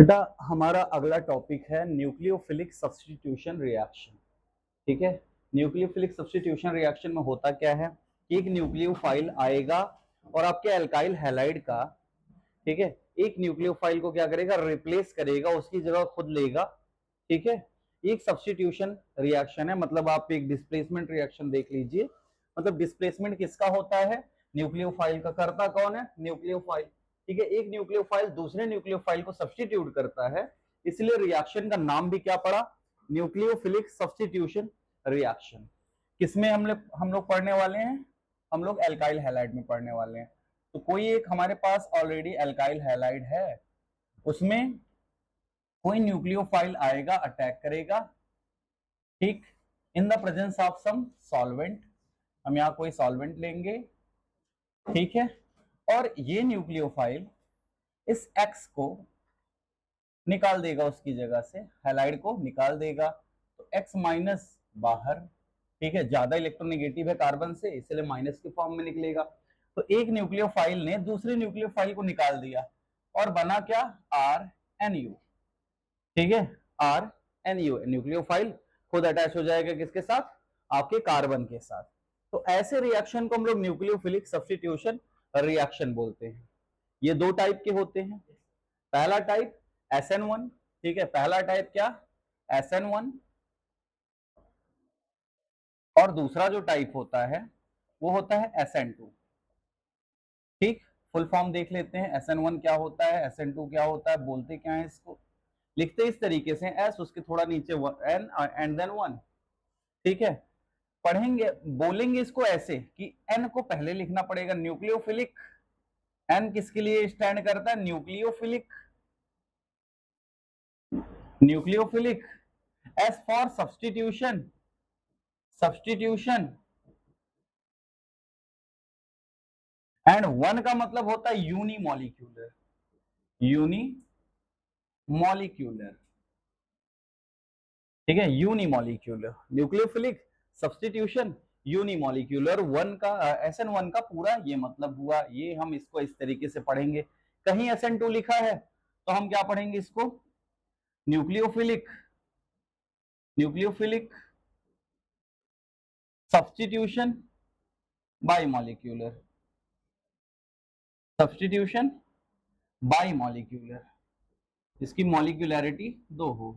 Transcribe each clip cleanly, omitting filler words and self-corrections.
बेटा हमारा अगला टॉपिक है न्यूक्लियोफिलिक सब्स्टिट्यूशन रिएक्शन। ठीक है। न्यूक्लियोफिलिक सब्स्टिट्यूशन रिएक्शन में होता क्या है कि एक न्यूक्लियोफाइल आएगा और आपके एल्काइल हैलाइड का, ठीक है, एक न्यूक्लियोफाइल को क्या करेगा, रिप्लेस करेगा, उसकी जगह खुद लेगा। ठीक है। एक सब्स्टिट्यूशन रिएक्शन है, मतलब आप एक डिस्प्लेसमेंट रिएक्शन देख लीजिए। मतलब डिस्प्लेसमेंट किसका होता है? न्यूक्लियोफाइल का। करता कौन है? न्यूक्लियोफाइल। ठीक है। एक न्यूक्लियोफाइल दूसरे न्यूक्लियोफाइल को सब्स्टिट्यूट करता है, इसलिए रिएक्शन का नाम भी क्या पड़ा? Nucleophilic substitution reaction. किसमें हम लोग पढ़ने वाले हैं? हम लोग एल्काइल हैलाइड में पढ़ने वाले हैं। तो कोई एक हमारे पास ऑलरेडी एल्काइल हैलाइड है, उसमें कोई न्यूक्लियोफाइल आएगा, अटैक करेगा, ठीक, in the presence of some solvent. हम यहाँ कोई सॉल्वेंट लेंगे, ठीक है, और ये न्यूक्लियोफाइल इस एक्स को निकाल देगा, उसकी जगह से हैलाइड को निकाल देगा। तो एक्स माइनस बाहर, ठीक है, ज्यादा इलेक्ट्रोनेगेटिव है कार्बन से, इसलिए माइनस के फॉर्म में निकलेगा। तो एक न्यूक्लियोफाइल ने दूसरे न्यूक्लियोफाइल को निकाल दिया और बना क्या? R N U. ठीक है, आर एन यू। न्यूक्लियोफाइल खुद अटैच हो जाएगा किसके साथ? आपके कार्बन के साथ। तो ऐसे रिएक्शन को हम लोग न्यूक्लियोफिलिक सब्स्टिट्यूशन रिएक्शन बोलते हैं। ये दो टाइप के होते हैं। पहला टाइप SN1, ठीक है, पहला टाइप क्या? SN1। और दूसरा जो टाइप होता है वो होता है SN2। ठीक, फुल फॉर्म देख लेते हैं। SN1 क्या होता है, SN2 क्या होता है, बोलते क्या है इसको? लिखते इस तरीके से, S उसके थोड़ा नीचे N एंड देन 1। ठीक है। पढ़ेंगे, बोलेंगे इसको ऐसे कि N को पहले लिखना पड़ेगा, न्यूक्लियोफिलिक। N किसके लिए स्टैंड करता है? Nucleophilic. Nucleophilic. S for substitution. Substitution. And 1 का मतलब होता है यूनिमॉलिक्यूलर। यूनिमॉलिक्यूलर, ठीक है, यूनिमॉलिक्यूलर। Nucleophilic substitution unimolecular. 1 का SN1 का पूरा ये मतलब हुआ। ये हम इसको इस तरीके से पढ़ेंगे। कहीं SN2 लिखा है तो हम क्या पढ़ेंगे इसको? Nucleophilic. Nucleophilic substitution bimolecular. Substitution bimolecular, इसकी मॉलिक्यूलैरिटी 2 हो।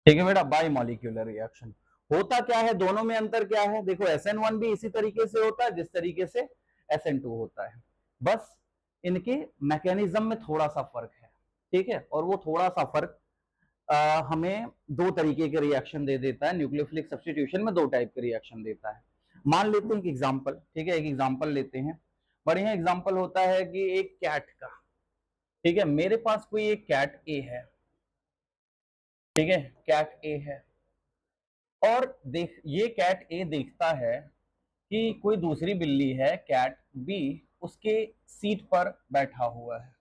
ठीक है बेटा, बाइमॉलिक्यूलर रिएक्शन। होता क्या है, दोनों में अंतर क्या है? देखो SN1 भी इसी तरीके से होता है जिस तरीके से SN2 होता है, बस इनके मैकेनिज्म में थोड़ा सा फर्क है। ठीक है। और वो थोड़ा सा फर्क हमें दो तरीके के रिएक्शन दे देता है। न्यूक्लियोफिलिक सब्स्टिट्यूशन में दो टाइप के रिएक्शन देता है। मान लेते हैं एक एग्जांपल, ठीक है, एक एग्जांपल लेते हैं। बढ़िया एग्जांपल होता है कि एक कैट का, ठीक है, मेरे पास कोई एक कैट ए है, ठीक है, कैट ए है, और देख, ये कैट ए देखता है कि कोई दूसरी बिल्ली है, कैट बी, उसके सीट पर बैठा हुआ है।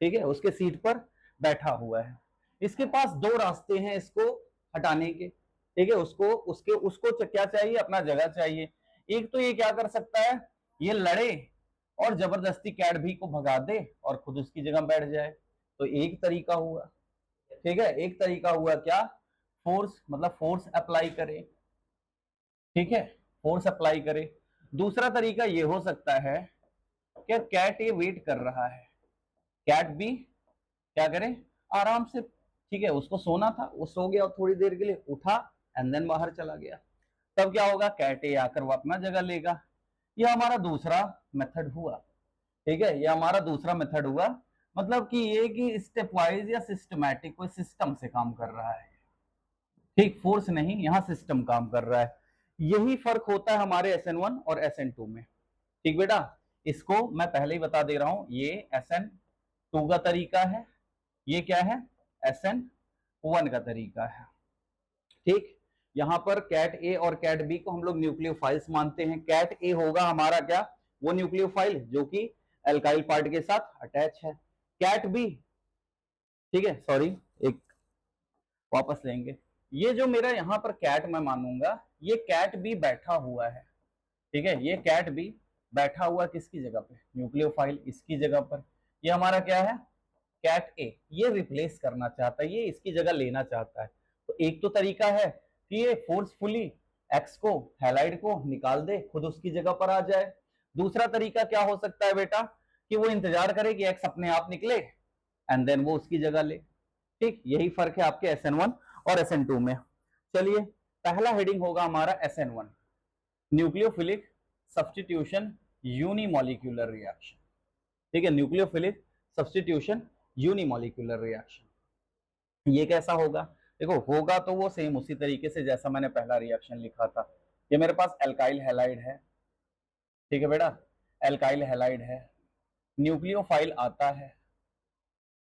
ठीक है, उसके सीट पर बैठा हुआ है। इसके पास दो रास्ते हैं इसको हटाने के। ठीक है, उसको उसके उसको क्या चाहिए? अपना जगह चाहिए। एक तो ये क्या कर सकता है, ये लड़े और जबरदस्ती कैट बी को भगा दे और खुद उसकी जगह बैठ जाए। तो एक तरीका हुआ। ठीक है, एक तरीका हुआ क्या? फोर्स, मतलब फोर्स अप्लाई करे। ठीक है, फोर्स अप्लाई करे। दूसरा तरीका ये हो सकता है कि कैट ए वेट कर रहा है, कैट बी क्या करे? आराम से, ठीक है, उसको सोना था, वो सो गया थोड़ी देर के लिए, उठा एंड देन बाहर चला गया। तब क्या होगा? कैट ए आकर वो अपना जगह लेगा। ये हमारा दूसरा मेथड हुआ। ठीक है, ये हमारा दूसरा मेथड हुआ। मतलब कि ये कि स्टेप वाइज या सिस्टमैटिक, कोई सिस्टम से काम कर रहा है। ठीक, फोर्स नहीं, यहाँ सिस्टम काम कर रहा है। यही फर्क होता है हमारे SN1 और SN2 में। ठीक बेटा, इसको मैं पहले ही बता दे रहा हूं, ये SN2 का तरीका है, ये क्या है? SN1 का तरीका है। ठीक, यहां पर कैट ए और कैट बी को हम लोग न्यूक्लियोफाइल्स मानते हैं। कैट ए होगा हमारा क्या? वो न्यूक्लियोफाइल जो कि एल्काइल पार्ट के साथ अटैच है। कैट बी, ठीक है, सॉरी, एक वापस लेंगे। ये जो मेरा यहाँ पर कैट मैं मानूंगा, ये कैट बी बैठा हुआ है। ठीक है, ये कैट बी बैठा हुआ किसकी जगह पे? न्यूक्लियोफाइल, इसकी जगह पर। ये हमारा क्या है, कैट ए, ये रिप्लेस करना चाहता है, ये इसकी जगह लेना चाहता है। तो एक तो तरीका है कि ये फोर्सफुली एक्स को, हैलाइड को निकाल दे, खुद उसकी जगह पर आ जाए। दूसरा तरीका क्या हो सकता है बेटा, कि वो इंतजार करे कि एक्स अपने आप निकले एंड देन वो उसकी जगह ले। ठीक, यही फर्क है आपके SN1 और SN2 में। चलिए, पहला हेडिंग होगा हमारा SN1, nucleophilic substitution unimolecular reaction. ठीक है, न्यूक्लियोफिलिक सब्स्टिट्यूशन यूनिमॉलिक्यूलर रिएक्शन। ये कैसा होगा, देखो होगा तो वो सेम उसी तरीके से जैसा मैंने पहला रिएक्शन लिखा था। ये मेरे पास एल्काइल हैलाइड है, ठीक है बेटा, एल्काइल हैलाइड है, न्यूक्लियोफाइल आता है,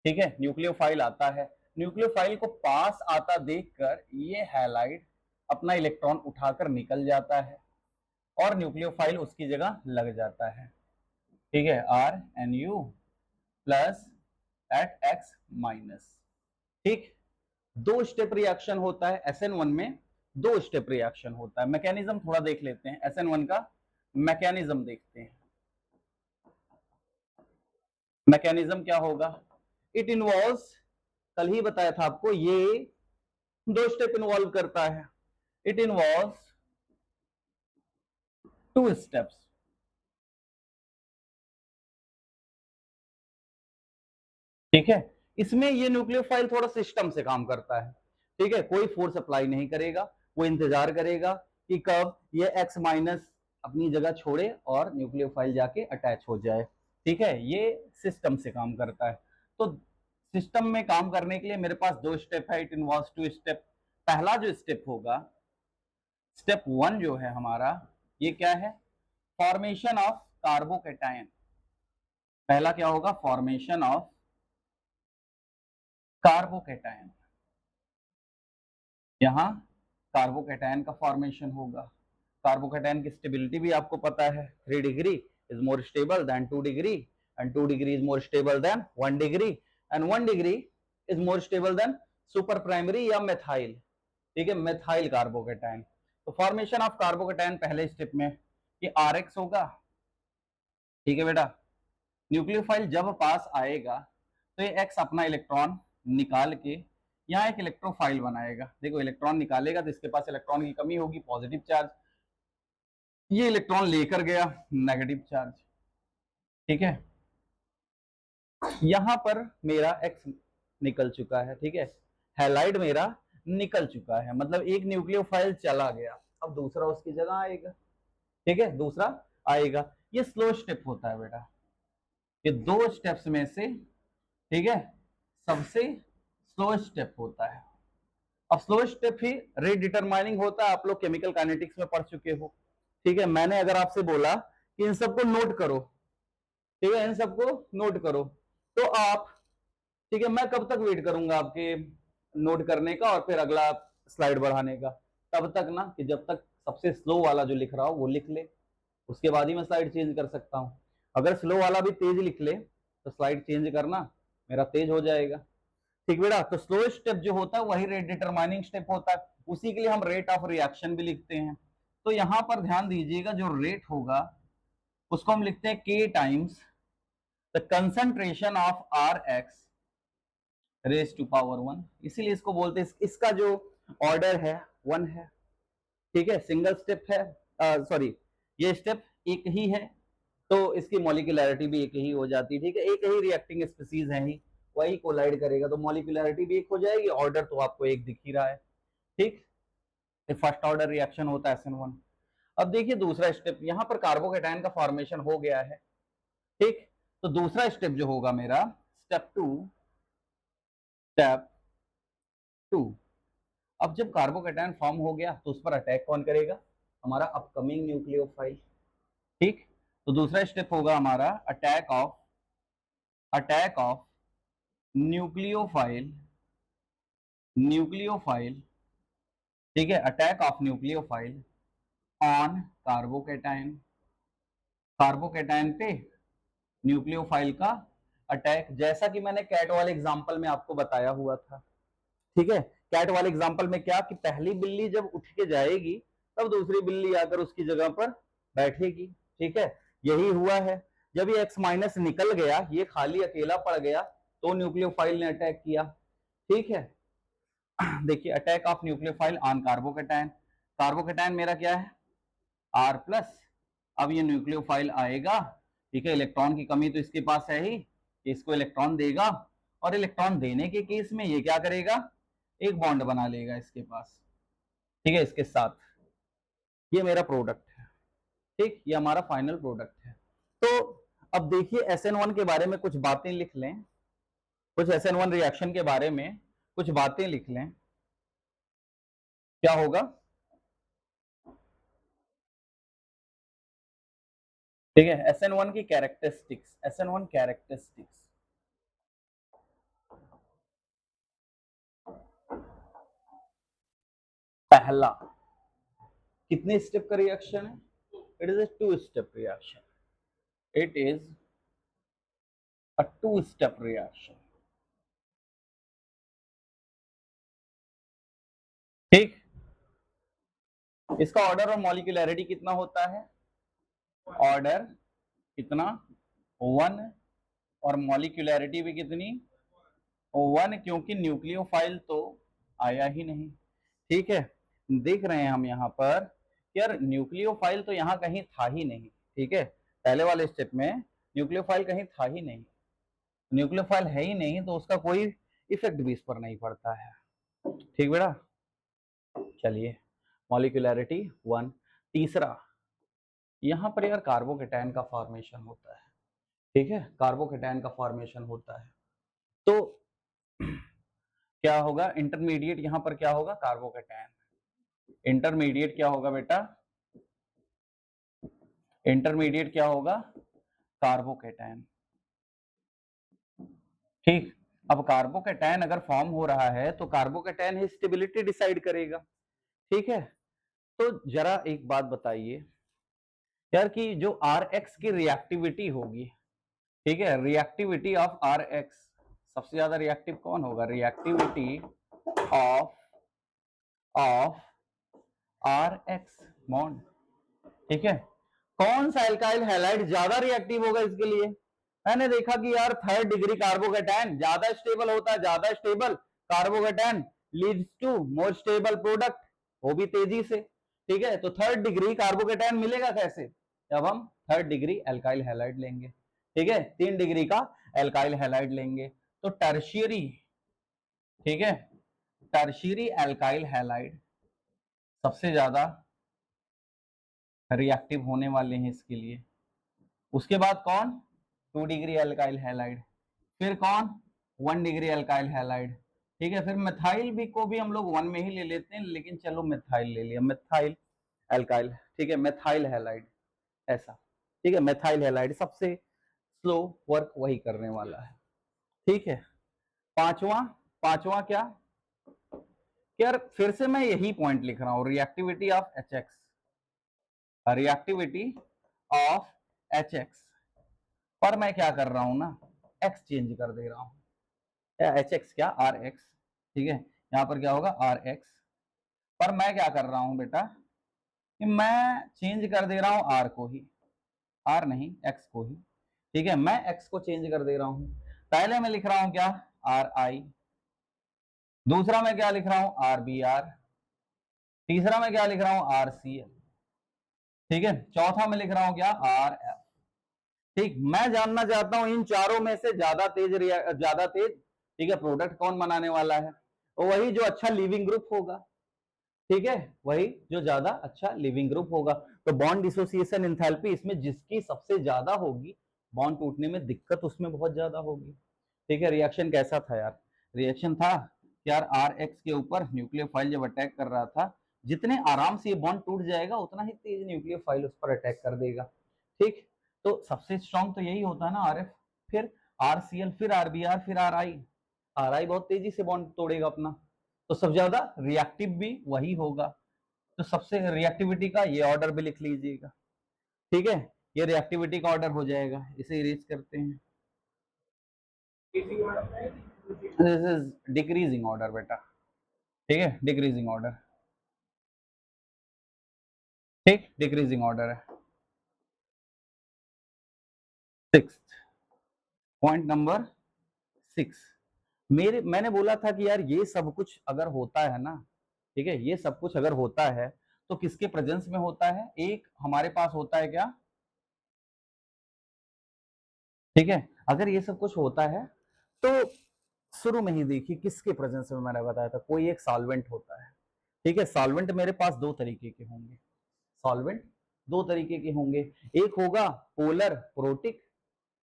ठीक है, न्यूक्लियोफाइल आता है। न्यूक्लियोफाइल को पास आता देखकर ये हैलाइड अपना इलेक्ट्रॉन उठाकर निकल जाता है और न्यूक्लियोफाइल उसकी जगह लग जाता है। ठीक है, RNU plus eight X minus. ठीक, दो स्टेप रिएक्शन होता है SN1 में, दो स्टेप रिएक्शन होता है। मैकेनिज्म थोड़ा देख लेते हैं, SN1 का मैकेनिज्म देखते हैं। मैकेनिज्म क्या होगा, इट इन्वॉल्व्स, कल ही बताया था आपको, ये दो स्टेप इन्वॉल्व करता है। It involves two steps. ठीक है, इसमें ये न्यूक्लियोफाइल थोड़ा सिस्टम से काम करता है। ठीक है, कोई फोर्स अप्लाई नहीं करेगा, वो इंतजार करेगा कि कब ये X माइनस अपनी जगह छोड़े और न्यूक्लियोफाइल जाके अटैच हो जाए। ठीक है, ये सिस्टम से काम करता है। तो सिस्टम में काम करने के लिए मेरे पास दो स्टेप है, इट इन्वॉल्व्स टू स्टेप। पहला जो स्टेप होगा, स्टेप 1 जो है हमारा, ये क्या है, फॉर्मेशन ऑफ कार्बोकैटायन। पहला क्या होगा, फॉर्मेशन ऑफ कार्बोकैटायन। यहां कार्बोकैटायन का फॉर्मेशन होगा। कार्बोकैटायन की स्टेबिलिटी भी आपको पता है, 3 degree is more stable then 2 degree and 2 degree is more stable then 1 degree and 1 degree is more stable then super primary या मेथाइल। ठीक है, मेथाइल कार्बोकैटायन। तो फॉर्मेशन ऑफ कार्बोकैटायन पहले स्टेप में ये RX होगा। ठीक है बेटा, न्यूक्लियोफाइल जब पास आएगा तो ये X अपना इलेक्ट्रॉन निकाल के यहाँ एक इलेक्ट्रोफाइल बनाएगा। देखो, इलेक्ट्रॉन निकालेगा तो इसके पास इलेक्ट्रॉन की कमी होगी, पॉजिटिव चार्ज, ये इलेक्ट्रॉन लेकर गया नेगेटिव चार्ज। ठीक है, यहां पर मेरा X निकल चुका है। ठीक है, हैलाइड मेरा निकल चुका है, मतलब एक न्यूक्लियोफाइल चला गया, अब दूसरा उसकी जगह आएगा। ठीक है, दूसरा आएगा। ये स्लो स्टेप होता है बेटा, ये दो स्टेप्स में से, ठीक है, सबसे स्लो स्टेप होता है। अब स्लो स्टेप ही रेट डिटरमाइनिंग होता है, आप लोग केमिकल काइनेटिक्स में पढ़ चुके हो। ठीक है, मैंने अगर आपसे बोला कि इन सबको नोट करो, ठीक है, इन सबको नोट करो, तो आप, ठीक है, मैं कब तक वेट करूंगा आपके नोट करने का और फिर अगला स्लाइड बढ़ाने का, तब तक ना कि जब तक सबसे स्लो वाला जो लिख रहा हो वो लिख ले, उसके बाद ही मैं स्लाइड चेंज कर सकता हूं। अगर स्लो वाला भी तेज लिख ले तो स्लाइड चेंज करना मेरा तेज हो जाएगा। ठीक बेटा, तो स्लो स्टेप जो होता है वही रेट डिटरमाइनिंग स्टेप होता है, उसी के लिए हम रेट ऑफ रिएक्शन भी लिखते हैं। तो यहां पर ध्यान दीजिएगा, जो रेट होगा उसको हम लिखते हैं K times the concentration of RX raise to power 1, इसीलिए इसको बोलते हैं, इसका जो ऑर्डर है 1 है। ठीक है, सिंगल स्टेप है, सॉरी ये स्टेप एक ही है, तो इसकी मॉलिक्यूलैरिटी भी एक ही हो जाती है। ठीक है, एक ही रिएक्टिंग स्पीसीज है ही, वही कोलाइड करेगा तो मॉलिक्यूलैरिटी भी एक हो जाएगी, ऑर्डर तो आपको एक दिख ही रहा है। ठीक, फर्स्ट ऑर्डर रिएक्शन होता है SN1। अब देखिए दूसरा स्टेप, यहां पर कार्बोकैटायन का फॉर्मेशन हो गया है। ठीक, तो दूसरा स्टेप जो होगा मेरा, स्टेप 2। अब जब कार्बोकैटायन फॉर्म हो गया तो उस पर अटैक कौन करेगा, हमारा अपकमिंग न्यूक्लियोफाइल। ठीक, तो दूसरा स्टेप होगा हमारा अटैक ऑफ न्यूक्लियोफाइल। ठीक है, attack of nucleophile on carbocation. Carbocation पे न्यूक्लियोफाइल का अटैक, जैसा कि मैंने कैट वाले एग्जांपल में आपको बताया हुआ था। ठीक है, कैट वाले एग्जांपल में क्या कि पहली बिल्ली जब उठ के जाएगी तब दूसरी बिल्ली आकर उसकी जगह पर बैठेगी। ठीक है, यही हुआ है। जब ये X माइनस निकल गया, ये खाली अकेला पड़ गया, तो न्यूक्लियोफाइल ने अटैक किया। ठीक है, देखिए attack of nucleophile on carbocation. Carbocation मेरा क्या है R प्लस। अब ये न्यूक्लियोफाइल आएगा, ठीक है, इलेक्ट्रॉन की कमी तो इसके पास है ही, इसको इलेक्ट्रॉन देगा, और इलेक्ट्रॉन देने के केस में ये क्या करेगा, एक बॉन्ड बना लेगा इसके पास, ठीक है, इसके साथ। ये मेरा प्रोडक्ट है, ठीक, ये हमारा फाइनल प्रोडक्ट है। तो अब देखिए SN1 के बारे में कुछ बातें लिख लें, कुछ SN1 रिएक्शन के बारे में कुछ बातें लिख लें। क्या होगा, ठीक है, SN1 की कैरेक्टरिस्टिक्स, SN1 कैरेक्टरिस्टिक्स। पहला, कितने स्टेप का रिएक्शन है, it is a 2 step reaction, it is a 2 step reaction. ठीक, इसका ऑर्डर और मॉलिक्यूलैरिटी कितना होता है, ऑर्डर कितना 1, और मॉलिक्यूलैरिटी भी कितनी 1, क्योंकि न्यूक्लियोफाइल तो आया ही नहीं। ठीक है, देख रहे हैं हम यहाँ पर यार न्यूक्लियोफाइल तो यहाँ कहीं था ही नहीं। ठीक है, पहले वाले स्टेप में न्यूक्लियोफाइल कहीं था ही नहीं, न्यूक्लियोफाइल है ही नहीं, तो उसका कोई इफेक्ट भी इस पर नहीं पड़ता है। ठीक बेटा, चलिए मॉलिक्यूलैरिटी 1। तीसरा, यहाँ पर यार कार्बोकेटायन का फॉर्मेशन होता है। ठीक है, कार्बोकेटायन का फॉर्मेशन होता है, तो क्या होगा, इंटरमीडिएट यहाँ पर क्या होगा, कार्बोकेटायन। इंटरमीडिएट क्या होगा बेटा, इंटरमीडिएट क्या होगा, कार्बोकेटायन। ठीक, अब कार्बोकेटायन अगर फॉर्म हो रहा है तो कार्बोकेटायन ही स्टेबिलिटी डिसाइड करेगा। ठीक है, तो जरा एक बात बताइए यार कि जो Rx की रिएक्टिविटी होगी, ठीक है, रिएक्टिविटी ऑफ Rx, सबसे ज्यादा रिएक्टिव कौन होगा, रिएक्टिविटी ऑफ Rx बॉन्ड। ठीक है, कौन सा एल्काइल हैलाइड ज्यादा रिएक्टिव होगा इसके लिए, मैंने देखा कि यार 3rd डिग्री कार्बोकेटायन ज्यादा स्टेबल होता है, ज्यादा stable carbocation leads to more stable product, वो भी तेजी से। ठीक है, तो 3rd डिग्री कार्बोकेटायन मिलेगा कैसे, जब हम 3rd डिग्री एल्काइल हैलाइड लेंगे। ठीक है, 3 डिग्री का एल्काइल हैलाइड लेंगे, तो टर्शियरी, ठीक है, टर्शियरी एल्काइल हैलाइड सबसे ज्यादा रिएक्टिव होने वाले हैं इसके लिए। उसके बाद कौन, 2 डिग्री एल्काइल हैलाइड, फिर कौन, 1 डिग्री एल्काइल हैलाइड। ठीक है, फिर मिथाइल भी को भी हम लोग 1 में ही ले लेते हैं, लेकिन चलो मिथाइल ले लिया, मिथाइल एल्काइल। ठीक है, मिथाइल हैलाइड ऐसा। ठीक है, मिथाइल हैलाइड सबसे स्लो वर्क वही करने वाला है। ठीक है, पांचवा, पांचवा क्या यार, फिर से मैं यही पॉइंट लिख रहा हूं, reactivity of HX, reactivity of HX, पर मैं क्या कर रहा हूं ना, X चेंज कर दे रहा हूं, HX क्या RX। ठीक है, यहाँ पर क्या होगा RX, पर मैं क्या कर रहा हूं बेटा कि मैं चेंज कर दे रहा हूं R को ही, R नहीं X को ही। ठीक है, मैं X को चेंज कर दे रहा हूं, पहले मैं लिख रहा हूं क्या RI, दूसरा मैं क्या लिख रहा हूं RBR, तीसरा मैं क्या लिख रहा हूं RCL, ठीक है, चौथा मैं लिख रहा हूं क्या RF। ठीक, मैं जानना चाहता हूं इन चारों में से ज्यादा तेज, ठीक है, प्रोडक्ट कौन बनाने वाला है, तो वही जो अच्छा लिविंग ग्रुप होगा। ठीक है, वही जो ज्यादा अच्छा लिविंग ग्रुप होगा, तो बॉन्ड डिसोसिएशन एंथैल्पी इसमें जिसकी सबसे ज्यादा होगी, बॉन्ड टूटने में दिक्कत उसमें बहुत ज्यादा होगी। ठीक है, रिएक्शन कैसा था यार, रिएक्शन था यार RX के ऊपर न्यूक्लियोफाइल जब अटैक कर रहा था, जितने आराम से ये बॉन्ड टूट जाएगा उतना ही तेज न्यूक्लियोफाइल उस पर अटैक कर देगा। ठीक, तो सबसे स्ट्रॉन्ग तो यही होता है ना RF, फिर RCL, फिर RBR, फिर RI। RI बहुत तेजी से बॉन्ड तोड़ेगा अपना, तो सबसे ज्यादा रिएक्टिव भी वही होगा, तो सबसे रिएक्टिविटी का ये ऑर्डर भी लिख लीजिएगा। ठीक है, ये रिएक्टिविटी का ऑर्डर हो जाएगा, इसे इरेज करते हैं, दिस इज डिक्रीजिंग ऑर्डर बेटा। ठीक है, डिक्रीजिंग ऑर्डर, ठीक, डिक्रीजिंग ऑर्डर है। सिक्स पॉइंट नंबर 6, मैंने बोला था कि यार ये सब कुछ अगर होता है ना, ठीक है, ये सब कुछ अगर होता है तो किसके प्रेजेंस में होता है? एक हमारे पास होता है क्या, ठीक है, अगर ये सब कुछ होता है तो शुरू में ही देखिए किसके प्रेजेंस में मैंने बताया था, कोई एक सॉल्वेंट होता है, ठीक है। सॉल्वेंट मेरे पास दो तरीके के होंगे, सॉल्वेंट दो तरीके के होंगे, एक होगा पोलर प्रोटिक,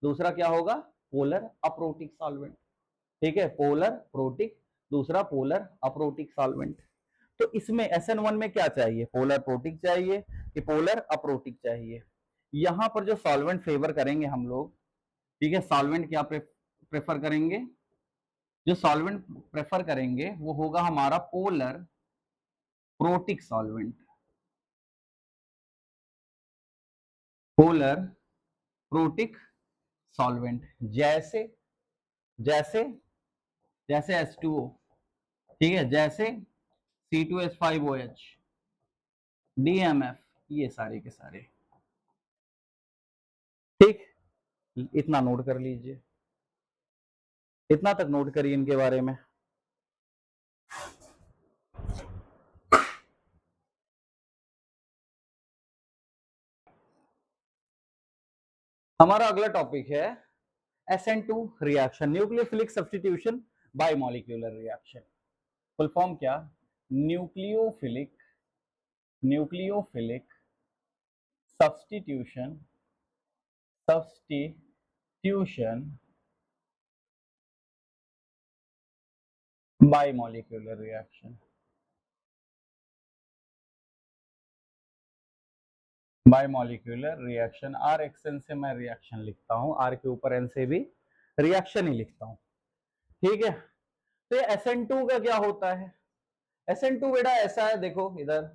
दूसरा क्या होगा, पोलर अप्रोटिक सॉल्वेंट, ठीक है, पोलर प्रोटिक, दूसरा पोलर अप्रोटिक सॉल्वेंट। तो इसमें SN1 में क्या चाहिए, पोलर प्रोटिक चाहिए कि पोलर अप्रोटिक चाहिए? यहां पर जो सॉल्वेंट फेवर करेंगे हम लोग, ठीक है, सॉल्वेंट क्या प्रेफर करेंगे, जो सॉल्वेंट प्रेफर करेंगे वो होगा हमारा polar protic solvent, polar protic solvent, जैसे जैसे जैसे H2O, ठीक है, जैसे C2H5OH, DMF, ये सारे के सारे, ठीक, इतना नोट कर लीजिए, इतना तक नोट करिए इनके बारे में। हमारा अगला टॉपिक है SN2 reaction, nucleophilic substitution bimolecular reaction. Full form क्या, nucleophilic nucleophilic substitution substitution bimolecular reaction, bimolecular reaction. R एक्सन से मैं रिएक्शन लिखता हूं, आर के ऊपर एन से भी रिएक्शन ही लिखता हूं, ठीक है। तो SN2 का क्या होता है, SN2 बेटा ऐसा है, देखो इधर,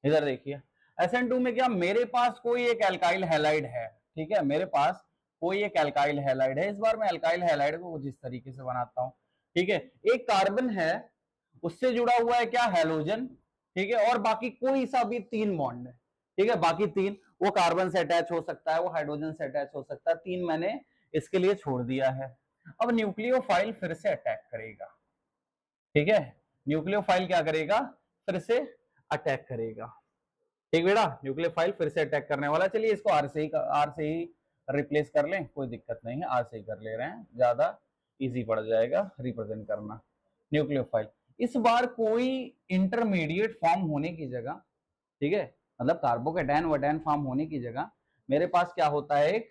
इधर देखिए, SN2 में क्या, मेरे पास कोई एक एल्काइल हैलाइड है, ठीक है, मेरे पास कोई एक एल्काइल हैलाइड है। इस बार मैं एल्काइल हैलाइड को जिस तरीके से बनाता हूं, ठीक है, एक कार्बन है, उससे जुड़ा हुआ है क्या, हैलोजन, ठीक है, और बाकी कोई सा भी तीन बॉन्ड है, ठीक है, बाकी तीन, वो कार्बन से अटैच हो सकता है, वो हाइड्रोजन से अटैच हो सकता है, तीन मैंने इसके लिए छोड़ दिया है। अब न्यूक्लियोफाइल फिर से अटैक करेगा, ठीक है, न्यूक्लियोफाइल क्या करेगा, फिर से अटैक करेगा, ठीक बेटा, न्यूक्लियोफाइल फिर से अटैक करने वाला। चलिए इसको आर से ही रिप्लेस कर लें, कोई दिक्कत नहीं है, आर से ही कर ले रहे हैं, ज्यादा इजी पड़ जाएगा रिप्रेजेंट करना। न्यूक्लियोफाइल इस बार कोई इंटरमीडिएट फॉर्म होने की जगह, ठीक है, मतलब कार्बोकेटायन वटैन फॉर्म होने की जगह मेरे पास क्या होता है, एक,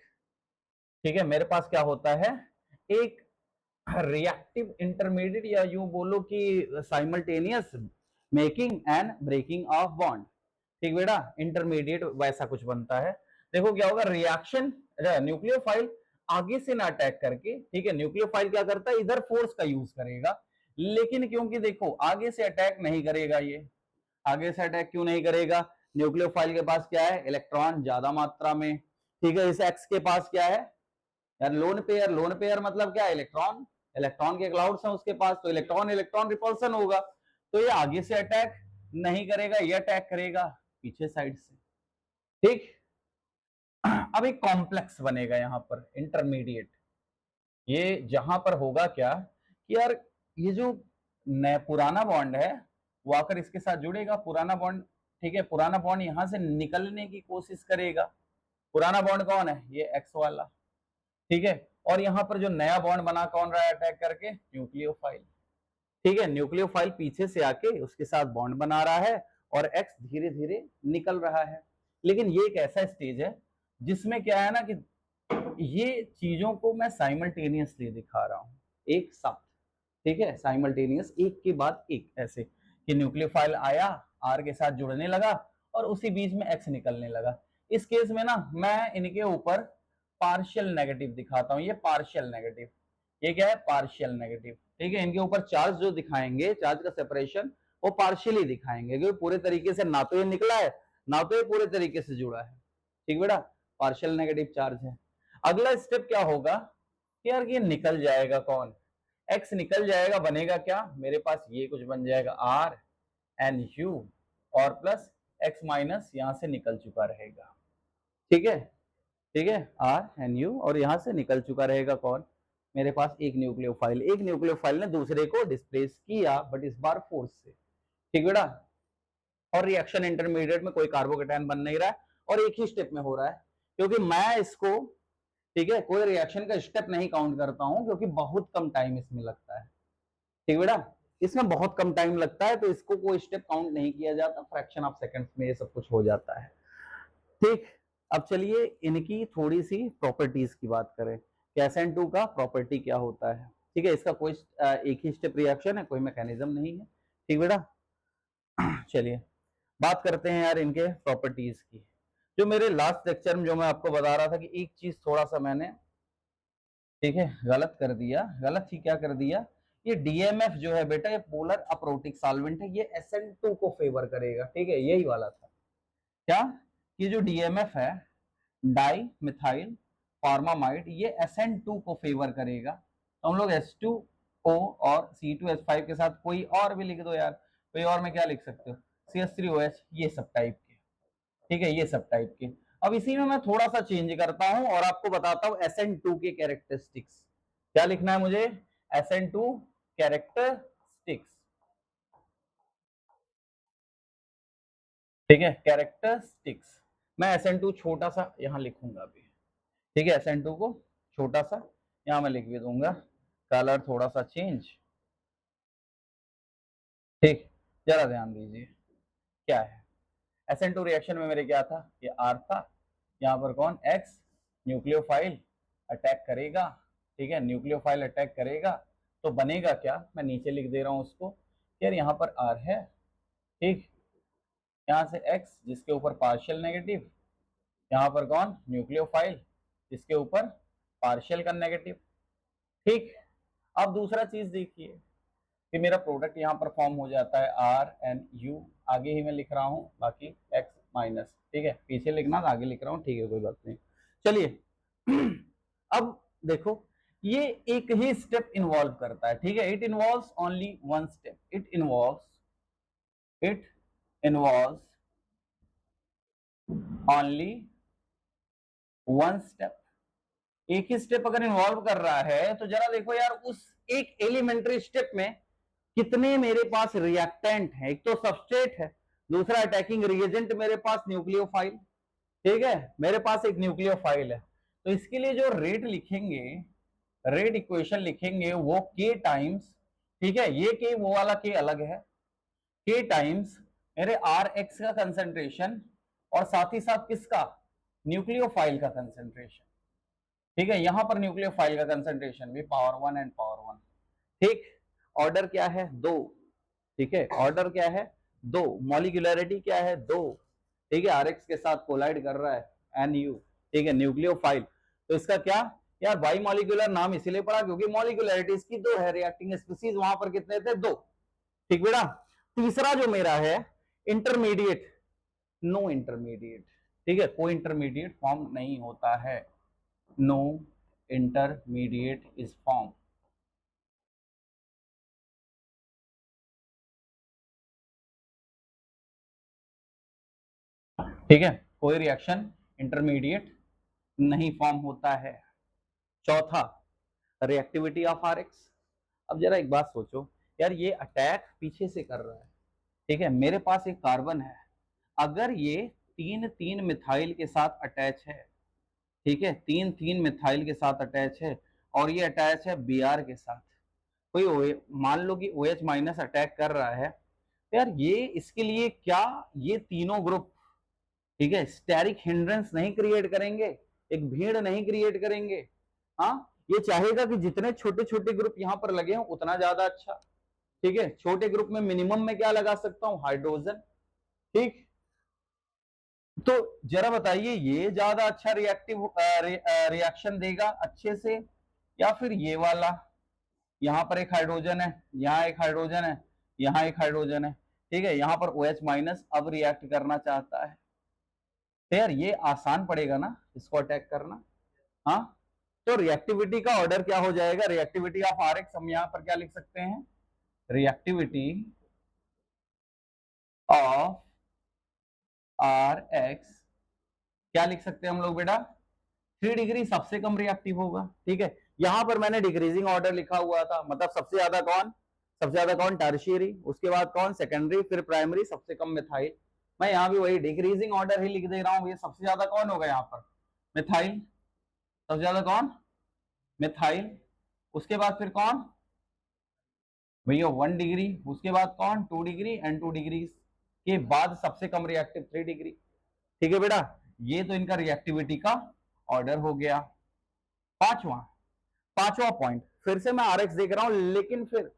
ठीक है, मेरे पास क्या होता है, एक रिएक्टिव इंटरमीडिएट, या यूं बोलो कि simultaneous making and breaking of bond, ठीक बेटा, इंटरमीडिएट वैसा कुछ बनता है। देखो क्या होगा, रिएक्शन, न्यूक्लियोफाइल आगे से ना अटैक करके, ठीक है, न्यूक्लियोफाइल क्या करता है, इधर फोर्स का यूज करेगा, लेकिन क्योंकि देखो आगे से अटैक नहीं करेगा, ये आगे से अटैक क्यों नहीं करेगा, न्यूक्लियोफाइल के पास क्या है, इलेक्ट्रॉन ज्यादा मात्रा में, ठीक है, इस एक्स के पास क्या है यार, लोन पेयर, लोन पेयर मतलब क्या है, इलेक्ट्रॉन, इलेक्ट्रॉन के क्लाउड्स हैं उसके पास, तो इलेक्ट्रॉन इलेक्ट्रॉन रिपल्सन होगा, तो ये आगे से अटैक नहीं करेगा, ये अटैक करेगा पीछे साइड से, ठीक। अब एक कॉम्प्लेक्स बनेगा यहां पर इंटरमीडिएट, ये जहां पर होगा क्या कि यार ये जो नया पुराना बॉन्ड है वो आकर इसके साथ जुड़ेगा, पुराना बॉन्ड, ठीक है, पुराना बॉन्ड यहां से निकलने की कोशिश करेगा, पुराना बॉन्ड कौन है, ये एक्स वाला, ठीक है, और यहां पर जो नया बॉन्ड बना कौन रहा है अटैक करके, न्यूक्लियोफाइल, ठीक है, न्यूक्लियोफाइल पीछे से आके उसके साथ बॉन्ड बना रहा है और एक्स धीरे धीरे निकल रहा है। लेकिन ये एक ऐसा स्टेज है जिसमें क्या है ना कि ये चीजों को मैं साइमल्टेनियसली दिखा रहा हूं एक साथ, ठीक है, साइमल्टेनियस, एक के बाद एक, ऐसे कि न्यूक्लियोफाइल आया, आर के साथ जुड़ने लगा और उसी बीच में एक्स निकलने लगा। इस केस में ना मैं इनके ऊपर पार्शियल नेगेटिव दिखाता हूं, ये पार्शियल नेगेटिव, ये क्या है, पार्शियल नेगेटिव, ठीक है, इनके ऊपर चार्ज जो दिखाएंगे, चार्ज का सेपरेशन वो पार्शियली दिखाएंगे, क्योंकि पूरे तरीके से ना तो ये निकला है ना तो ये पूरे तरीके से जुड़ा है, ठीक बेटा, पार्शियल नेगेटिव चार्ज है। अगला स्टेप क्या होगा कि यार ये निकल जाएगा कौन, एक्स निकल जाएगा, बनेगा क्या, मेरे पास ये कुछ बन जाएगा आर एन यू और प्लस एक्स माइनस यहां से निकल चुका रहेगा, ठीक है, ठीक है, RNU, और यहां से निकल चुका रहेगा कौन, मेरे पास एक न्यूक्लियोफाइल। एक न्यूक्लियोफाइल ने दूसरे को डिस्प्लेस किया, बट इस बार फोर्स से। ठीक बेटा, और रिएक्शन इंटरमीडिएट में कोई कार्बोकेटायन बन नहीं रहा है, और एक ही स्टेप में हो रहा है, क्योंकि मैं इसको, ठीक है, कोई रिएक्शन का स्टेप नहीं काउंट करता हूं, क्योंकि बहुत कम टाइम इसमें लगता है। ठीक बेटा, इसमें बहुत कम टाइम लगता है, तो इसको कोई स्टेप काउंट नहीं किया जाता, फ्रैक्शन ऑफ सेकंड्स में ये सब कुछ हो जाता है। ठीक, अब चलिए इनकी थोड़ी सी प्रॉपर्टीज की बात करें कि SN2 का प्रॉपर्टी क्या होता है। ठीक है, इसका कोई एक ही स्टेप रिएक्शन है, कोई मैकेनिज्म नहीं है। ठीक बेटा, चलिए बात करते हैं यार इनके प्रॉपर्टीज की। जो मेरे लास्ट लेक्चर में जो मैं आपको बता रहा था कि एक चीज थोड़ा सा मैंने, ठीक है, गलत कर दिया। गलत ही क्या कर दिया, ये DMF जो है बेटा, ये पोलर अप्रोटिक सॉल्वेंट है, ये SN2 को फेवर करेगा। ठीक है, यही वाला था क्या, ये जो DMF है, डाई मिथाइल फॉर्मामाइड, ये SN2 को फेवर करेगा। तो हम लोग H2O और C2H5 के साथ कोई और भी लिख दो यार, कोई और में क्या लिख सकते हो, CH3OH, ये सब टाइप के। ठीक है, ये सब टाइप के। अब इसी में मैं थोड़ा सा चेंज करता हूं और आपको बताता हूं SN2 के कैरेक्टरिस्टिक्स। क्या लिखना है मुझे, SN2 कैरेक्टरिस्टिक्स। ठीक है, कैरेक्टरिस्टिक्स, मैं SN2 छोटा सा यहां लिखूंगा अभी। ठीक है, SN2 को छोटा सा यहां मैं लिख भी दूंगा, कलर थोड़ा सा चेंज। ठीक, जरा ध्यान दीजिए क्या है, SN2 रिएक्शन में मेरे क्या था, ये R था, यहाँ पर कौन, X, न्यूक्लियोफाइल अटैक करेगा। ठीक है, न्यूक्लियोफाइल अटैक करेगा तो बनेगा क्या, मैं नीचे लिख दे रहा हूं उसको, यार यहाँ पर R है, ठीक, यहाँ से X जिसके ऊपर पार्शियल नेगेटिव, यहाँ पर कौन, न्यूक्लियोफाइल जिसके ऊपर पार्शियल का नेगेटिव। ठीक, अब दूसरा चीज देखिए कि मेरा प्रोडक्ट यहाँ पर फॉर्म हो जाता है RNU, आगे ही मैं लिख रहा हूँ, बाकी X माइनस। ठीक है, पीछे लिखना था, आगे लिख रहा हूँ, ठीक है, कोई बात नहीं। चलिए अब देखो, ये एक ही स्टेप इन्वॉल्व करता है। ठीक है, it involves only one step, it involves only one step. एक ही स्टेप अगर इन्वॉल्व कर रहा है तो जरा देखो यार, उस एक एलिमेंट्री स्टेप में कितने मेरे पास रिएक्टेंट है, एक तो सबस्ट्रेट है, दूसरा अटैकिंग रिएजेंट मेरे पास न्यूक्लियोफाइल। ठीक है, मेरे पास एक न्यूक्लियोफाइल है, तो इसके लिए जो रेट लिखेंगे, रेट इक्वेशन लिखेंगे वो के टाइम्स, ठीक है, ये के वो वाला के अलग है, के टाइम्स मेरे आर एक्स का कंसेंट्रेशन, और साथ ही साथ किसका, न्यूक्लियोफाइल का कंसेंट्रेशन। ठीक है, यहां पर न्यूक्लियोफाइल का कंसेंट्रेशन भी पावर 1 एंड पावर 1। ठीक, ऑर्डर क्या है, 2। ठीक है, ऑर्डर क्या है, 2, मॉलिक्यूलरिटी क्या है, 2। ठीक है, आरएक्स के साथ कोलाइड कर रहा है एनयू। ठीक है, न्यूक्लियोफाइल, तो इसका क्या यार, बाई मॉलिक्यूलर नाम इसीलिए पड़ा क्योंकि मॉलिक्यूलरिटी इसकी 2 है, रिएक्टिंग स्पीसीज वहां पर कितने थे, 2। ठीक बेटा, तीसरा जो मेरा है इंटरमीडिएट, नो इंटरमीडिएट। ठीक है, कोई इंटरमीडिएट फॉर्म नहीं होता है, नो इंटरमीडिएट इज फॉर्म। ठीक है, कोई रिएक्शन इंटरमीडिएट नहीं फॉर्म होता है। चौथा, रिएक्टिविटी ऑफ आरएक्स। अब जरा एक बात सोचो यार, ये अटैक पीछे से कर रहा है, ठीक है, मेरे पास एक कार्बन है, अगर ये 3 मिथाइल के साथ अटैच है, ठीक है, 3 मिथाइल के साथ अटैच है, और ये अटैच है बीआर के साथ, कोई मान लो कि OH माइनस अटैक कर रहा है, तो यार ये इसके लिए क्या, ये तीनों ग्रुप, ठीक है, स्टेरिक हिंड्रेंस नहीं क्रिएट करेंगे, एक भीड़ नहीं क्रिएट करेंगे। हाँ, ये चाहेगा कि जितने छोटे छोटे ग्रुप यहां पर लगे हों उतना ज्यादा अच्छा। ठीक है, छोटे ग्रुप में मिनिमम में क्या लगा सकता हूं, हाइड्रोजन। ठीक, तो जरा बताइए ये ज्यादा अच्छा रिएक्टिव रिएक्शन देगा अच्छे से, या फिर ये वाला, यहाँ पर एक हाइड्रोजन है, यहाँ एक हाइड्रोजन है, यहाँ एक हाइड्रोजन है, ठीक है, यहाँ पर OH माइनस अब रिएक्ट करना चाहता है, तो यार ये आसान पड़ेगा ना इसको अटैक करना। हाँ, तो रिएक्टिविटी का ऑर्डर क्या हो जाएगा, रिएक्टिविटी ऑफ आरएक्स हम यहाँ पर क्या लिख सकते हैं, रिएक्टिविटी ऑफ आरएक्स क्या लिख सकते हैं हम लोग बेटा, 3 डिग्री सबसे कम रिएक्टिव होगा। ठीक है, यहां पर मैंने डिक्रीजिंग ऑर्डर लिखा हुआ था, मतलब सबसे ज्यादा कौन टर्शियरी, उसके बाद कौन सेकेंडरी, फिर प्राइमरी, सबसे कम मिथाइल। मैं यहाँ भी वही डिक्रीजिंग ऑर्डर ही लिख दे रहा हूँ। ये सबसे ज्यादा कौन होगा यहाँ पर, मिथाइल। सबसे ज्यादा कौन, मिथाइल। उसके बाद फिर कौन भैया 1 डिग्री, उसके बाद कौन 2 डिग्री एंड 2 डिग्री के बाद सबसे कम रिएक्टिव 3 डिग्री। ठीक है बेटा, ये तो इनका रिएक्टिविटी का ऑर्डर हो गया। पांचवा पॉइंट, फिर से मैं आरएक्स देख रहा हूं, लेकिन फिर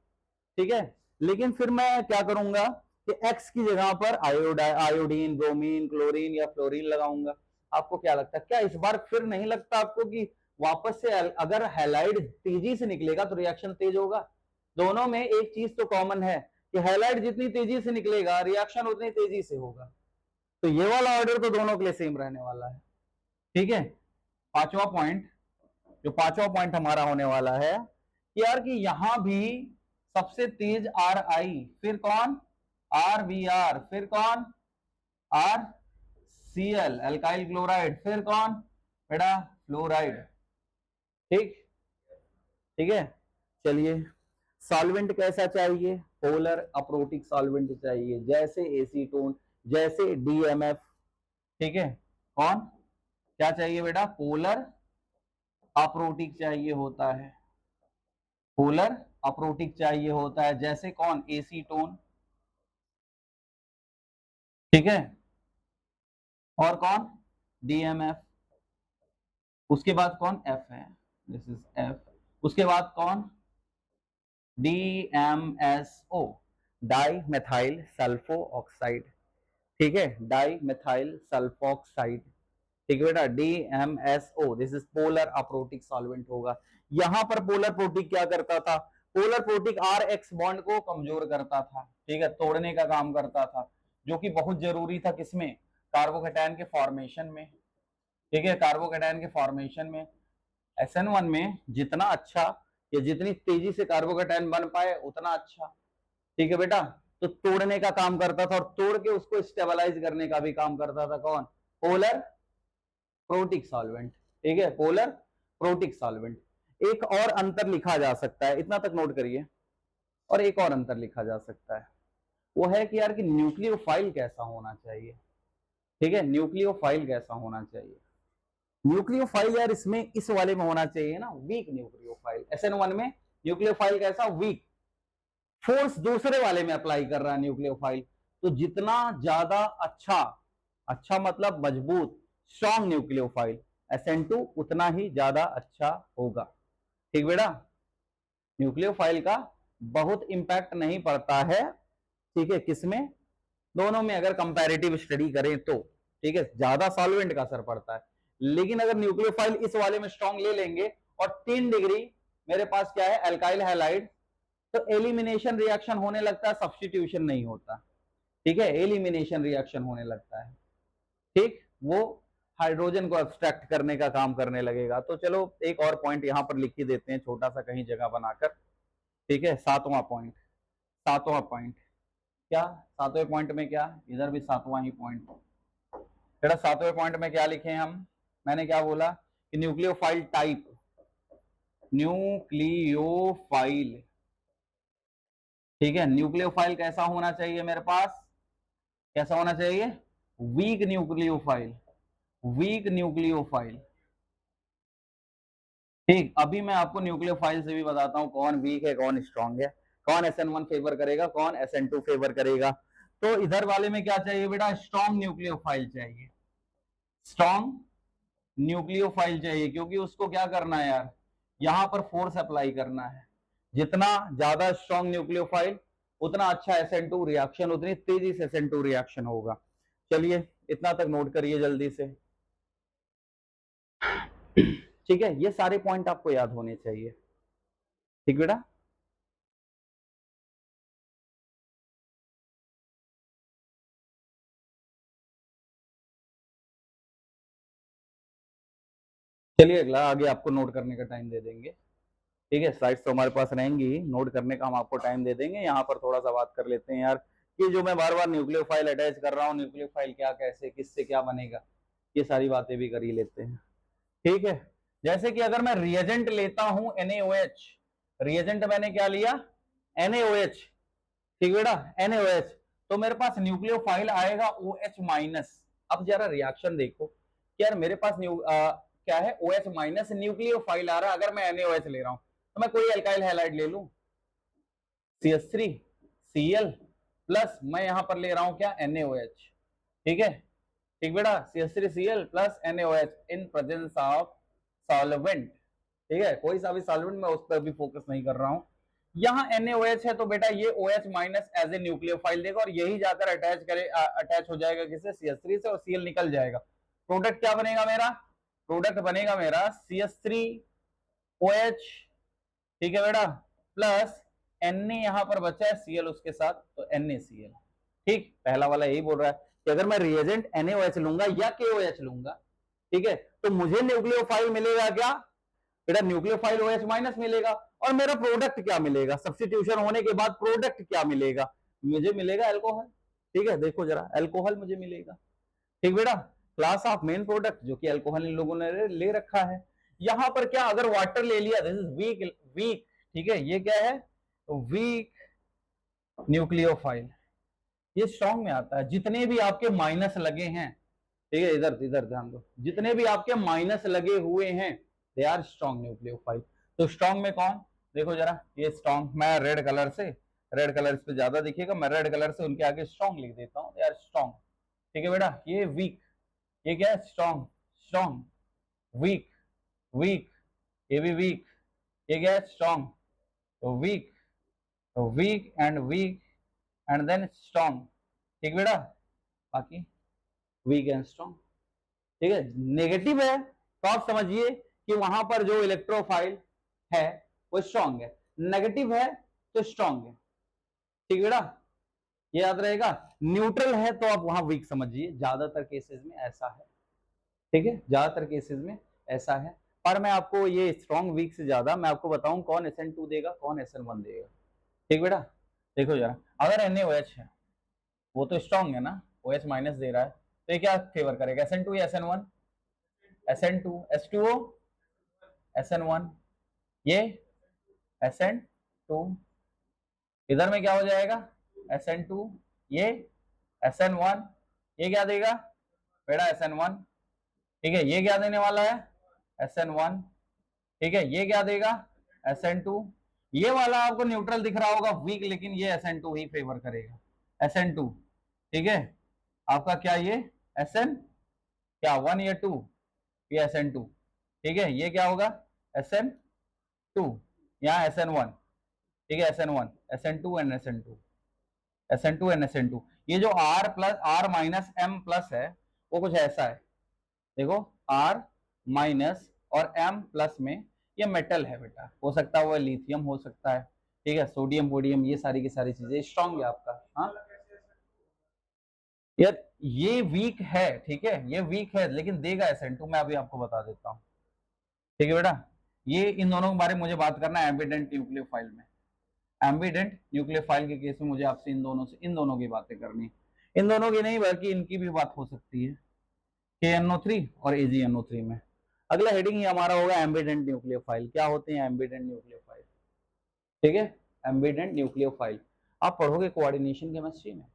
ठीक है, लेकिन फिर मैं क्या करूंगा कि एक्स की जगह पर आयोडीन, ब्रोमीन, क्लोरीन या फ्लोरीन लगाऊंगा। आपको क्या लगता है, क्या इस बार फिर नहीं लगता आपको कि वापस से अगर हैलाइड तेजी से निकलेगा तो रिएक्शन तेज होगा? दोनों में एक चीज तो कॉमन है कि हैलाइड जितनी तेजी से निकलेगा रिएक्शन उतनी तेजी से होगा। तो ये वाला ऑर्डर तो दोनों के लिए सेम रहने वाला है। ठीक है, पांचवा पॉइंट, जो पांचवा पॉइंट हमारा होने वाला है कि यार कि यहां भी सबसे तेज आर आई, फिर कौन आर बी आर, फिर कौन R C L alkyl chloride, फिर कौन बेटा फ्लोराइड। ठीक, ठीक है। चलिए, सॉल्वेंट कैसा चाहिए, पोलर अप्रोटिक सॉल्वेंट चाहिए, जैसे एसीटोन, जैसे डीएमएफ। ठीक है, कौन क्या चाहिए बेटा, पोलर अप्रोटिक चाहिए होता है, पोलर अप्रोटिक चाहिए होता है, जैसे कौन एसीटोन। ठीक है, और कौन डीएमएफ। उसके बाद कौन एफ है, दिस इज एफ। उसके बाद कौन DMSO, dimethyl sulfoxide. ठीक है, डाई मेथाइल सल्फोक्साइड। ठीक है बेटा, DMSO, this is polar aprotic solvent होगा। यहां पर पोलर प्रोटिक क्या करता था, polar protic R X bond को कमजोर करता था। ठीक है, तोड़ने का काम करता था, जो कि बहुत जरूरी था किसमें, कार्बोकेटायन के फॉर्मेशन में। ठीक है, कार्बोकेटायन के फॉर्मेशन में SN1 में जितना अच्छा या जितनी तेजी से कार्बोकेटायन बन पाए उतना अच्छा। ठीक है बेटा, तो तोड़ने का काम करता था और तोड़ के उसको स्टेबलाइज करने का भी काम करता था कौन, पोलर प्रोटिक सॉल्वेंट। ठीक है, पोलर प्रोटिक सॉल्वेंट। एक और अंतर लिखा जा सकता है, इतना तक नोट करिए, और एक और अंतर लिखा जा सकता है, वो है कि यार कि न्यूक्लियोफाइल कैसा होना चाहिए। ठीक है, न्यूक्लियोफाइल कैसा होना चाहिए, न्यूक्लियोफाइल यार इसमें इस वाले में होना चाहिए ना वीक न्यूक्लियोफाइल। SN1 में न्यूक्लियोफाइल कैसा, वीक। फोर्स दूसरे वाले में अप्लाई कर रहा है न्यूक्लियोफाइल, तो जितना ज्यादा अच्छा, अच्छा मतलब मजबूत स्ट्रॉन्ग न्यूक्लियोफाइल SN2 उतना ही ज्यादा अच्छा होगा। ठीक बेटा, न्यूक्लियोफाइल का बहुत इंपैक्ट नहीं पड़ता है। ठीक है, किसमें, दोनों में अगर कंपैरेटिव स्टडी करें तो। ठीक है, ज्यादा सॉल्वेंट का असर पड़ता है, लेकिन अगर न्यूक्लियोफाइल इस वाले में स्ट्रॉन्ग ले लेंगे और 3 डिग्री मेरे पास क्या है एल्काइल हैलाइड, तो एलिमिनेशन रिएक्शन होने लगता है, सब्स्टिट्यूशन नहीं होता। ठीक है, एलिमिनेशन रिएक्शन होने लगता है। ठीक, वो हाइड्रोजन को एब्स्ट्रैक्ट करने का काम करने लगेगा। तो चलो एक और पॉइंट यहां पर लिख ही देते हैं, छोटा सा कहीं जगह बनाकर। ठीक है, सातवां पॉइंट, सातवां पॉइंट क्या, सातवें पॉइंट में क्या, इधर भी सातवां ही पॉइंट। बेटा सातवें पॉइंट में क्या लिखे हम, मैंने क्या बोला कि न्यूक्लियोफाइल टाइप, न्यूक्लियोफाइल। ठीक है, न्यूक्लियोफाइल कैसा होना चाहिए मेरे पास, कैसा होना चाहिए, वीक न्यूक्लियोफाइल, वीक न्यूक्लियोफाइल। ठीक, अभी मैं आपको न्यूक्लियोफाइल से भी बताता हूं कौन वीक है कौन स्ट्रांग है, कौन SN1 फेवर करेगा कौन SN2 फेवर करेगा। तो इधर वाले में क्या चाहिए बेटा, स्ट्रॉन्ग न्यूक्लियोफाइल चाहिए, स्ट्रॉन्ग न्यूक्लियोफाइल चाहिए, क्योंकि उसको क्या करना है यार, यहां पर फोर्स अप्लाई करना है। जितना ज्यादा स्ट्रॉन्ग न्यूक्लियोफाइल उतना अच्छा SN2 रिएक्शन, उतनी तेजी से SN2 रिएक्शन होगा। चलिए इतना तक नोट करिए जल्दी से। ठीक है, ये सारे पॉइंट आपको याद होने चाहिए। ठीक बेटा, चलिए अगला आगे आपको नोट करने का टाइम दे देंगे। ठीक है, स्लाइड्स तो हमारे पास रहेंगी, नोट करने का हम आपको टाइम दे देंगे। यहाँ पर थोड़ा सा बात कर लेते हैं यार कि जो मैं बार बार न्यूक्लियोफाइल अटैच कर रहा हूँ, न्यूक्लियोफाइल क्या, कैसे, किससे क्या बनेगा, ये सारी बातें भी कर ही लेते हैं। ठीक है। जैसे कि अगर मैं रिएजेंट लेता हूं NaOH, रिएजेंट मैंने क्या लिया NaOH, ठीक बेटा NaOH, तो मेरे पास न्यूक्लियोफाइल आएगा OH माइनस। अब जरा रिएक्शन देखो कि यार मेरे पास क्या है OH माइनस न्यूक्लियोफाइल आ रहा है। अगर मैं NaOH ले रहा हूं तो मैं कोई एल्काइल हैलाइड ले लूं, CH3 Cl प्लस मैं यहां पर ले रहा हूं क्या NaOH, ठीक है, ठीक बेटा CH3Cl plus NaOH in presence of solvent, ठीक है, कोई सा भी सॉल्वेंट मैं उस पर भी फोकस नहीं कर रहा हूं। यहाँ NaOH है तो बेटा ये OH minus as a nucleophile देगा और यही जाकर अटैच हो जाएगा किसे CH3 से, और Cl निकल जाएगा। प्रोडक्ट क्या बनेगा मेरा, प्रोडक्ट बनेगा मेरा CH3OH, ठीक है बेटा, प्लस Na यहां पर बचा है Cl उसके साथ, तो NaCl। ठीक, पहला वाला यही बोल रहा है कि अगर मैं रिएजेंट NaOH लूंगा या KOH लूंगा, ठीक है, तो मुझे न्यूक्लियोफाइल मिलेगा क्या बेटा, न्यूक्लियोफाइल OH माइनस मिलेगा, और मेरा प्रोडक्ट क्या मिलेगा, सब्स्टिट्यूशन होने के बाद प्रोडक्ट क्या मिलेगा, मुझे मिलेगा अल्कोहल। ठीक है, देखो जरा अल्कोहल मुझे मिलेगा, ठीक बेटा, क्लास ऑफ मेन प्रोडक्ट जो कि अल्कोहल इन लोगों ने ले रखा है। यहां पर क्या अगर वाटर ले लिया, दिस इज वीक वीक, ठीक है, ये क्या है वीक न्यूक्लियोफाइल, ये स्ट्रॉन्ग में आता है। जितने भी आपके माइनस लगे हैं, ठीक है, इधर इधर ध्यान दो, जितने भी आपके माइनस लगे हुए हैं दे आर स्ट्रॉन्ग न्यूक्लियोफाइल। तो स्ट्रॉन्ग में कौन, देखो जरा, ये स्ट्रॉन्ग, मैं रेड कलर से, रेड कलर इस पे ज्यादा दिखेगा, मैं रेड कलर से उनके आगे स्ट्रॉन्ग लिख देता हूं, दे आर स्ट्रॉन्ग, ठीक है बेटा। ये वीक, ये क्या है स्ट्रॉन्ग, स्ट्रॉन्ग, वीक, वीक, ये भी वीक, ये क्या है स्ट्रॉन्ग, तो वीक, तो वीक एंड देन स्ट्रॉन्ग, ठीक बेटा, बाकी वीक एंड स्ट्रॉन्ग, ठीक है। नेगेटिव है तो आप समझिए कि वहां पर जो इलेक्ट्रोफाइल है वो स्ट्रॉन्ग है, नेगेटिव है तो स्ट्रॉन्ग है, ठीक बेटा, ये याद रहेगा। न्यूट्रल है तो आप वहां वीक समझिए, ज्यादातर केसेस में ऐसा है, ठीक है, ज्यादातर केसेस में ऐसा है। पर मैं आपको ये स्ट्रॉन्ग वीक से ज्यादा मैं आपको बताऊं कौन SN2 देगा कौन SN1 देगा, ठीक बेटा। देखो जरा, अगर NaOH है वो तो स्ट्रॉन्ग है ना, OH माइनस दे रहा है, तो ये क्या फेवर करेगा, SN2 या SN1, SN2, H2O SN1, ये SN2, इधर में क्या हो जाएगा SN2, ये SN1, ये क्या देगा बेटा SN1, ठीक है, ये क्या देने वाला है SN1, ठीक है, ये क्या देगा SN2, ये वाला आपको न्यूट्रल दिख रहा होगा वीक, लेकिन ये SN2 ही फेवर करेगा, SN2, ठीक है, आपका क्या ये SN क्या 1 या 2, ये SN2, ठीक है, ये क्या होगा SN2, यहाँ SN1, ठीक है, SN1, SN2 and SN2, SN2 and SN2, ये जो R plus R minus M plus है वो कुछ ऐसा है, देखो R माइनस और M प्लस में ये मेटल है बेटा, हो सकता है वो लिथियम हो सकता है, ठीक है, सोडियम पोडियम, ये सारी की सारी चीजें स्ट्रॉन्ग है आपका। हाँ यार ये वीक है, ठीक है, ये वीक है लेकिन देगा SN2, मैं अभी आपको बता देता हूँ, ठीक है बेटा। ये इन दोनों के बारे में मुझे बात करना है एम्बिडेंट न्यूक्लियोफाइल में, एम्बिडेंट न्यूक्लियोफाइल के केस में मुझे आपसे इन दोनों की बातें करनी, इन दोनों की नहीं बल्कि इनकी भी बात हो सकती है, KNO3 और AgNO3 में। अगला हेडिंग ही हमारा होगा एम्बिडेंट न्यूक्लियोफाइल, क्या होते हैं एम्बिडेंट न्यूक्लियोफाइल, ठीक है, एम्बिडेंट न्यूक्लियोफाइल आप पढ़ोगे कोऑर्डिनेशन केमिस्ट्री में,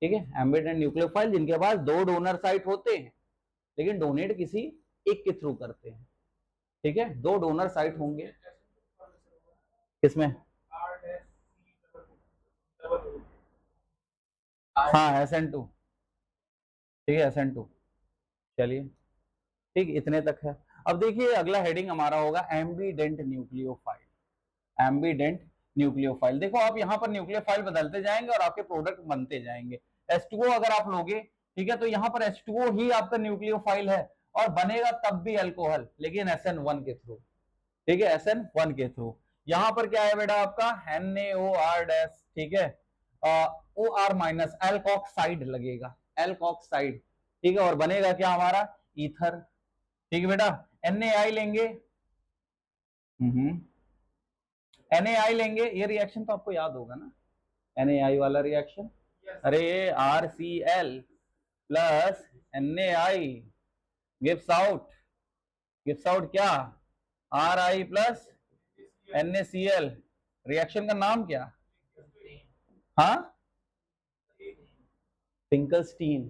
ठीक है। एम्बिडेंट न्यूक्लियोफाइल जिनके पास दो डोनर साइट होते हैं लेकिन डोनेट किसी एक के थ्रू करते हैं, ठीक है, दो डोनर साइट होंगे, किसमें, हाँ SN2, ठीक है SN2, चलिए ठीक, इतने तक है। अब देखिए अगला हेडिंग हमारा होगा एम्बिडेंट न्यूक्लियोफाइल, एम्बिडेंट न्यूक्लियोफाइल। देखो आप यहाँ पर न्यूक्लियोफाइल बदलते जाएंगे और आपके प्रोडक्ट बनते जाएंगे। H2O अगर आप लोगे, ठीक है, तो यहाँ पर H2O ही आपका न्यूक्लियोफाइल है और बनेगा तब भी अल्कोहल, लेकिन SN1 के थ्रू, ठीक है, SN1 के थ्रू। यहाँ पर क्या है बेटा आपका NaOR-, ठीक है, OR माइनस एल्कोक्साइड लगेगा, एल्कोक्साइड, ठीक है, और बनेगा क्या हमारा ईथर, ठीक है बेटा। NaI लेंगे, NaI लेंगे, ये रिएक्शन तो आपको याद होगा ना, NaI वाला रिएक्शन, अरे RCl plus NaI gives out gives out क्या, Ri प्लस NaCl। रिएक्शन का नाम क्या, हाँ फिंकलस्टीन।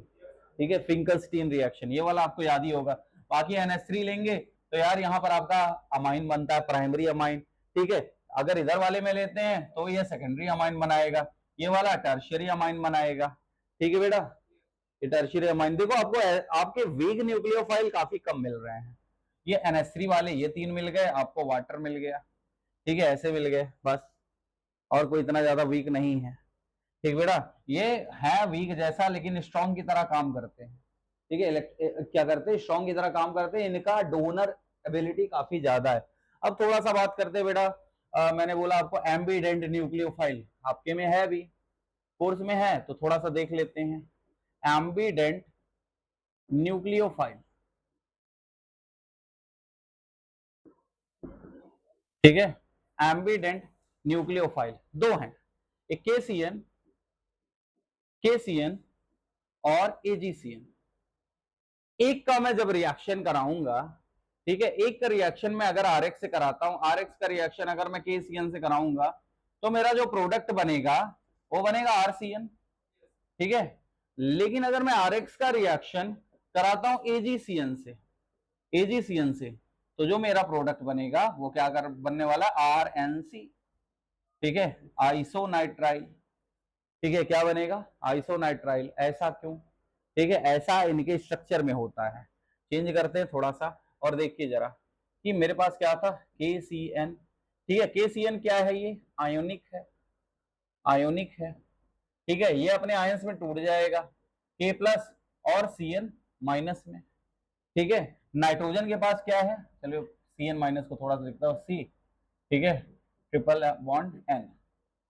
ठीक है, फिंकलस्टीन रिएक्शन, ये वाला आपको याद ही होगा। बाकी NH3 लेंगे तो यार यहाँ पर आपका अमाइन बनता है, प्राइमरी अमाइन। ठीक है, अगर इधर वाले में लेते हैं तो ये सेकेंडरी अमाइन बनाएगा, ये वाला टर्शियरी अमाइन बनाएगा। ठीक है बेटा, ये टर्शियरी अमाइन। देखो आपको आपके वीक न्यूक्लियोफाइल काफी कम मिल रहे हैं। ये NH3 वाले ये 3 मिल गए आपको, वाटर मिल गया। ठीक है, ऐसे मिल गए बस, और कोई इतना ज्यादा वीक नहीं है। ठीक बेटा, ये है वीक जैसा लेकिन स्ट्रॉन्ग की तरह काम करते हैं। ठीक है, क्या करते हैं, स्ट्रॉन्ग की तरह काम करते हैं, इनका डोनर एबिलिटी काफी ज्यादा है। अब थोड़ा सा बात करते हैं बेटा, मैंने बोला आपको एम्बीडेंट न्यूक्लियोफाइल आपके में है, भी कोर्स में है तो थोड़ा सा देख लेते हैं। एम्बीडेंट न्यूक्लियोफाइल, ठीक है, एम्बीडेंट न्यूक्लियोफाइल दो हैं, एक केसीएन और एजीसीएन। एक का मैं जब रिएक्शन कराऊंगा, ठीक है, एक का रिएक्शन में अगर आरएक्स से कराता हूं, आरएक्स का रिएक्शन अगर मैं केसीएन से कराऊंगा तो मेरा जो प्रोडक्ट बनेगा वो बनेगा आरसीएन। ठीक है, लेकिन अगर मैं आरएक्स का रिएक्शन कराता हूं एजीसीएन से तो जो मेरा प्रोडक्ट बनेगा वो क्या कर बनने वाला, आरएनसी। ठीक है, आइसोनाइट्राइल। ठीक है, क्या बनेगा, आइसोनाइट्राइल। ऐसा क्यों, ठीक है, ऐसा इनके स्ट्रक्चर में होता है। चेंज करते हैं थोड़ा सा और देखिए जरा कि मेरे पास क्या था, KCN। ठीक है, KCN क्या है, ये आयोनिक है, आयोनिक है। ठीक है, ये अपने आयंस में टूट जाएगा, K प्लस और CN माइनस में। ठीक है, नाइट्रोजन के पास क्या है, चलिए CN माइनस को थोड़ा सा लिखता हूं C। ठीक है, ट्रिपल बॉन्ड N।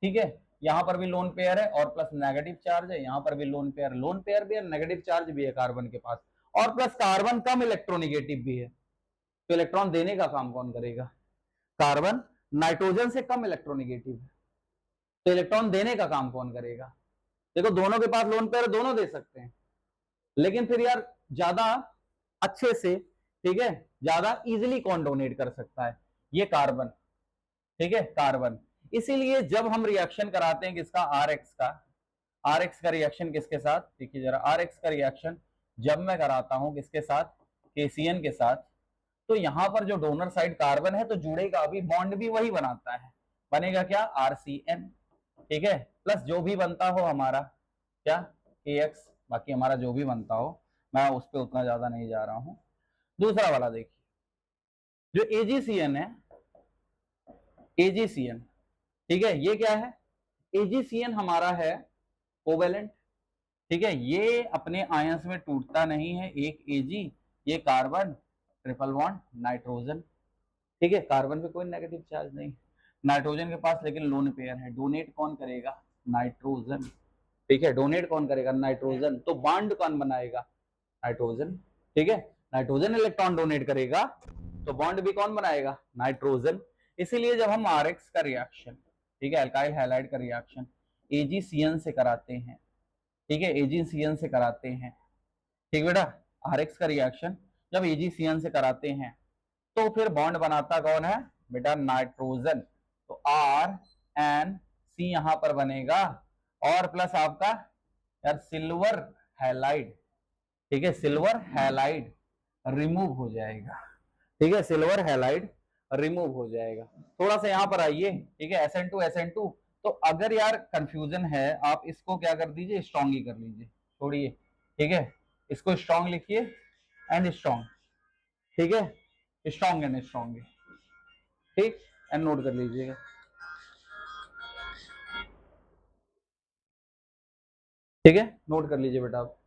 ठीक है, यहां पर भी लोन पेयर है और प्लस नेगेटिव चार्ज है, यहां पर भी लोन पेयर भी है, नेगेटिव चार्ज भी है कार्बन के पास, और प्लस कार्बन कम इलेक्ट्रोनिगेटिव भी है। तो इलेक्ट्रॉन देने का काम कौन करेगा, कार्बन नाइट्रोजन से कम इलेक्ट्रोनिगेटिव है, तो इलेक्ट्रॉन देने का काम कौन करेगा। देखो दोनों के पास लोन पेयर, दोनों दे सकते हैं, लेकिन फिर यार ज्यादा अच्छे से, ठीक है, ज्यादा इजिली कौन डोनेट कर सकता है, ये कार्बन। ठीक है, कार्बन। इसीलिए जब हम रिएक्शन कराते हैं किसका, आरएक्स का रिएक्शन किसके साथ, देखिए जरा, आरएक्स का रिएक्शन जब मैं कराता हूं किसके साथ, केसीएन के साथ, तो यहां पर जो डोनर साइड कार्बन है तो जुड़ेगा, अभी बॉन्ड भी वही बनाता है, बनेगा क्या, आरसीएन। ठीक है, प्लस जो भी बनता हो हमारा क्या, AX। बाकी हमारा जो भी बनता हो, मैं उस पर उतना ज्यादा नहीं जा रहा हूं। दूसरा वाला देखिए, जो एजीसीएन है, एजीसीएन, ठीक है, ये क्या है, एजीसीएन हमारा है कोवेलेंट। ठीक है, ये अपने आयंस में टूटता नहीं है, एक एजी, ये कार्बन, ट्रिपल बॉन्ड नाइट्रोजन। ठीक है, कार्बन पे कोई नेगेटिव चार्ज नहीं, नाइट्रोजन के पास लेकिन लोन पेयर है, डोनेट कौन करेगा, नाइट्रोजन। ठीक है, डोनेट कौन करेगा, नाइट्रोजन। तो बॉन्ड कौन बनाएगा, नाइट्रोजन। ठीक है, नाइट्रोजन इलेक्ट्रॉन डोनेट करेगा तो बॉन्ड भी कौन बनाएगा, नाइट्रोजन। इसीलिए जब हम आरएक्स का रिएक्शन, ठीक है, अल्काइल हैलाइड का रिएक्शन एजीसीएन से कराते हैं, ठीक है, एजीसीएन से कराते हैं, ठीक बेटा, आरएक्स का रिएक्शन जब एजीसीएन से कराते हैं तो फिर बॉन्ड बनाता कौन है बेटा, नाइट्रोजन। तो RNC यहां पर बनेगा, और प्लस आपका यार सिल्वर हैलाइड। ठीक है, सिल्वर हैलाइड रिमूव हो जाएगा। ठीक है, सिल्वर हैलाइड रिमूव हो जाएगा। थोड़ा सा यहां पर आइए, ठीक है, SN2 तो अगर यार कंफ्यूजन है आप इसको क्या कर दीजिए, स्ट्रॉन्ग ही कर लीजिए, छोड़िए। ठीक है, इसको स्ट्रॉन्ग लिखिए, एंड स्ट्रॉन्ग। ठीक है, स्ट्रॉन्ग एंड स्ट्रॉन्ग, ठीक, एंड नोट कर लीजिएगा। ठीक है, नोट कर लीजिए बेटा आप।